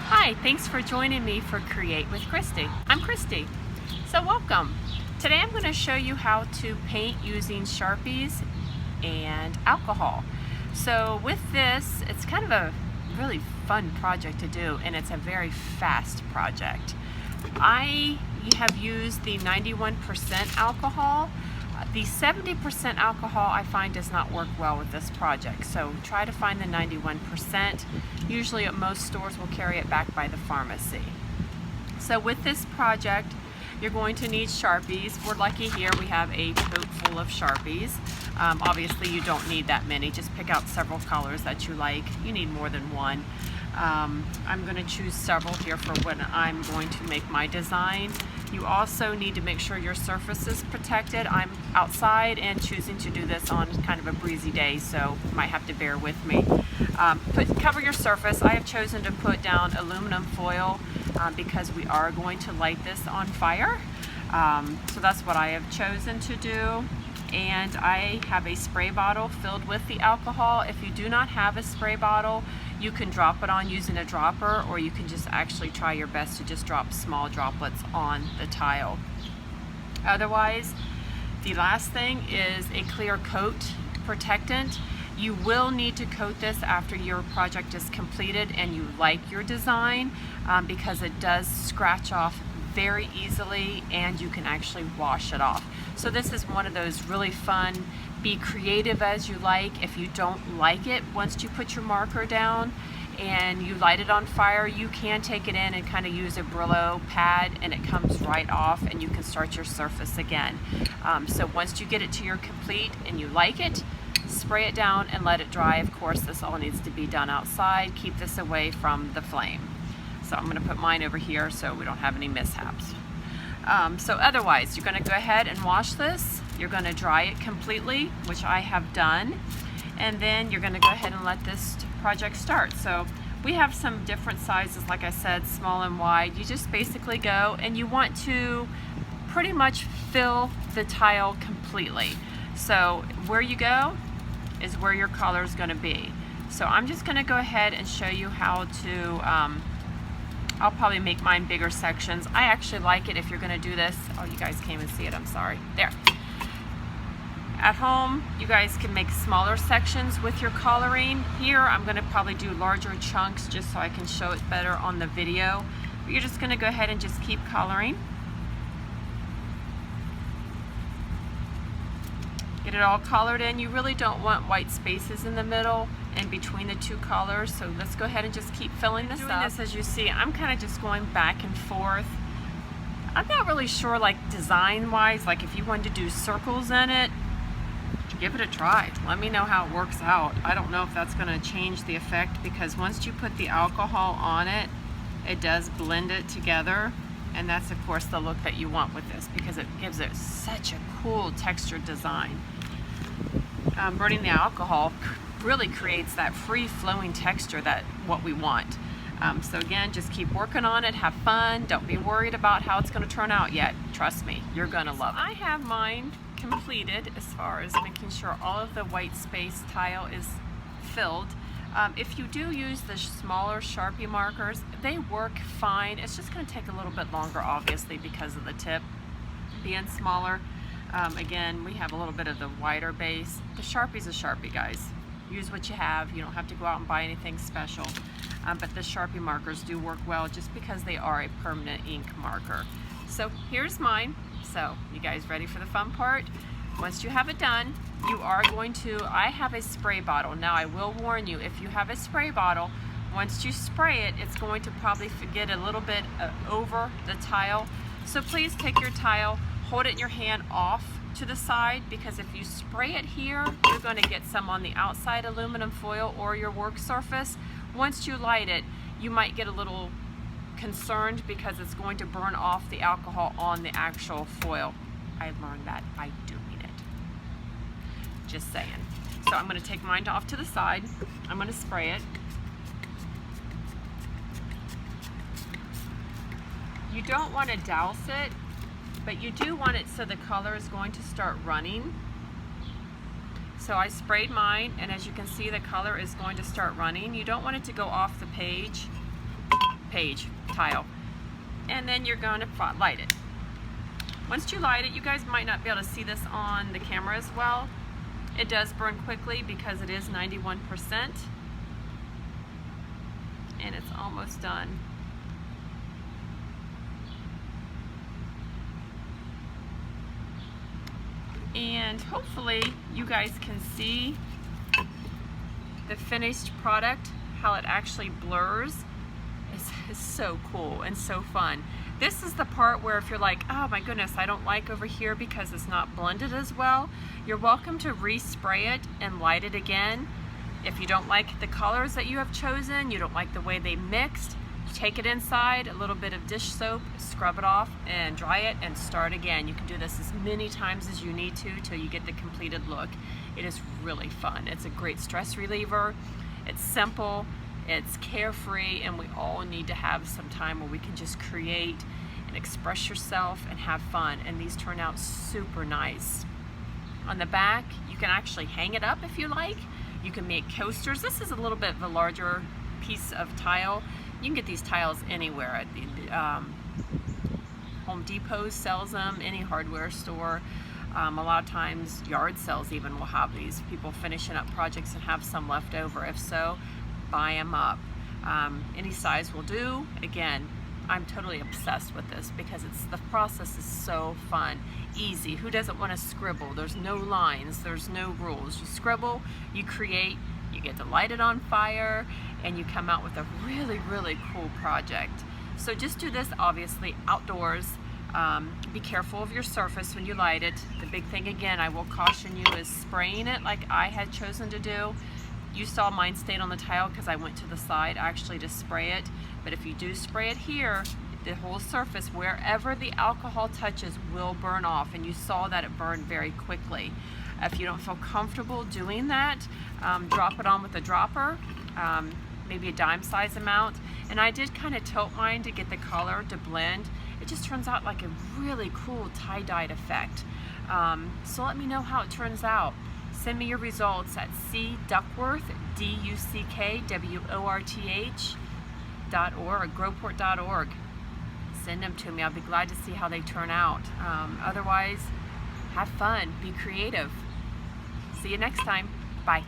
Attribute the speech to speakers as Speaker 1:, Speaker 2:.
Speaker 1: Hi, thanks for joining me for Create with Cristy. I'm Cristy. So welcome. Today I'm going to show you how to paint using Sharpies and alcohol. So with this, it's kind of a really fun project to do, and it's a very fast project. I have used the 91% alcohol. The 70% alcohol I find does not work well with this project, so try to find the 91%. Usually at most stores will carry it back by the pharmacy. So with this project, you're going to need Sharpies. We're lucky here, we have a tote full of Sharpies. Obviously you don't need that many, just pick out several colors that you like. You need more than one. I'm going to choose several here for when I'm going to make my design. You also need to make sure your surface is protected. I'm outside and choosing to do this on kind of a breezy day, so you might have to bear with me. Cover your surface. I have chosen to put down aluminum foil because we are going to light this on fire. So that's what I have chosen to do. And I have a spray bottle filled with the alcohol. If you do not have a spray bottle, you can drop it on using a dropper, or you can just actually try your best to just drop small droplets on the tile. Otherwise, the last thing is a clear coat protectant. You will need to coat this after your project is completed and you like your design because it does scratch off very easily and you can actually wash it off. So this is one of those really fun, be creative as you like. If you don't like it, once you put your marker down and you light it on fire, you can take it in and kind of use a Brillo pad and it comes right off and you can start your surface again. So once you get it to your complete and you like it, spray it down and let it dry. Of course, this all needs to be done outside. Keep this away from the flame. So I'm going to put mine over here so we don't have any mishaps. So otherwise, you're going to go ahead and wash this. You're going to dry it completely, which I have done. And then you're going to go ahead and let this project start. So we have some different sizes, like I said, small and wide. You just basically go and you want to pretty much fill the tile completely. So where you go is where your color is going to be. So I'm just going to go ahead and show you how to I'll probably make mine bigger sections. I actually like it if you're going to do this. Oh, you guys can't even see it, I'm sorry. There. At home, you guys can make smaller sections with your coloring. Here, I'm going to probably do larger chunks just so I can show it better on the video. But you're just going to go ahead and just keep coloring. Get it all colored in. You really don't want white spaces in the middle and between the two colors, so let's go ahead and just keep filling this up. This, as you see, I'm kind of just going back and forth. I'm not really sure, like design wise, like if you wanted to do circles in it, give it a try. Let me know how it works out. I don't know if that's going to change the effect, because once you put the alcohol on it, it does blend it together, and that's of course the look that you want with this, because it gives it such a cool textured design. Burning the alcohol really creates that free-flowing texture that what we want. So again, just keep working on it, have fun, don't be worried about how it's going to turn out yet. Trust me, you're going to love it. I have mine completed as far as making sure all of the white space tile is filled. If you do use the smaller Sharpie markers, they work fine. It's just going to take a little bit longer, obviously, because of the tip being smaller. Again, we have a little bit of the wider base. The Sharpie's a Sharpie, guys. Use what you have. You don't have to go out and buy anything special. But the Sharpie markers do work well just because they are a permanent ink marker. So here's mine. So you guys ready for the fun part? Once you have it done, you are going to, I have a spray bottle. Now I will warn you, if you have a spray bottle, once you spray it, it's going to probably get a little bit over the tile. So please take your tile, hold it in your hand off to the side, because if you spray it here, you're going to get some on the outside aluminum foil or your work surface. Once you light it, you might get a little concerned because it's going to burn off the alcohol on the actual foil. I learned that by doing it. Just saying. So I'm going to take mine off to the side. I'm going to spray it. You don't want to douse it, but you do want it so the color is going to start running. So I sprayed mine, and as you can see, the color is going to start running. You don't want it to go off the page page tile. And then you're going to light it. Once you light it, you guys might not be able to see this on the camera as well. It does burn quickly because it is 91%. And it's almost done. And hopefully you guys can see the finished product, how it actually blurs. It's so cool and so fun. This is the part where if you're like, oh my goodness, I don't like over here because it's not blended as well, you're welcome to respray it and light it again. If you don't like the colors that you have chosen, you don't like the way they mixed, take it inside, a little bit of dish soap, scrub it off and dry it and start again. You can do this as many times as you need to till you get the completed look. It is really fun. It's a great stress reliever. It's simple, it's carefree, and we all need to have some time where we can just create and express yourself and have fun. And these turn out super nice. On the back, you can actually hang it up if you like. You can make coasters. This is a little bit of a larger piece of tile. You can get these tiles anywhere. At the Home Depot sells them, any hardware store. A lot of times yard sales even will have these. People finishing up projects and have some left over. If so, buy them up. Any size will do. Again, I'm totally obsessed with this because the process is so fun, easy. Who doesn't want to scribble? There's no lines, there's no rules. You scribble, you create, you get to light it on fire, and you come out with a really, really cool project. So just do this obviously outdoors. Be careful of your surface when you light it. The big thing, again, I will caution you, is spraying it like I had chosen to do. You saw mine stayed on the tile because I went to the side actually to spray it. But if you do spray it here, the whole surface, wherever the alcohol touches, will burn off. And you saw that it burned very quickly. If you don't feel comfortable doing that, drop it on with a dropper, maybe a dime size amount. And I did kind of tilt mine to get the color to blend. It just turns out like a really cool tie-dyed effect. So let me know how it turns out. Send me your results at cduckworth, DUCKWORTH.org, growport.org. Send them to me. I'll be glad to see how they turn out. Otherwise, have fun, be creative. See you next time. Bye.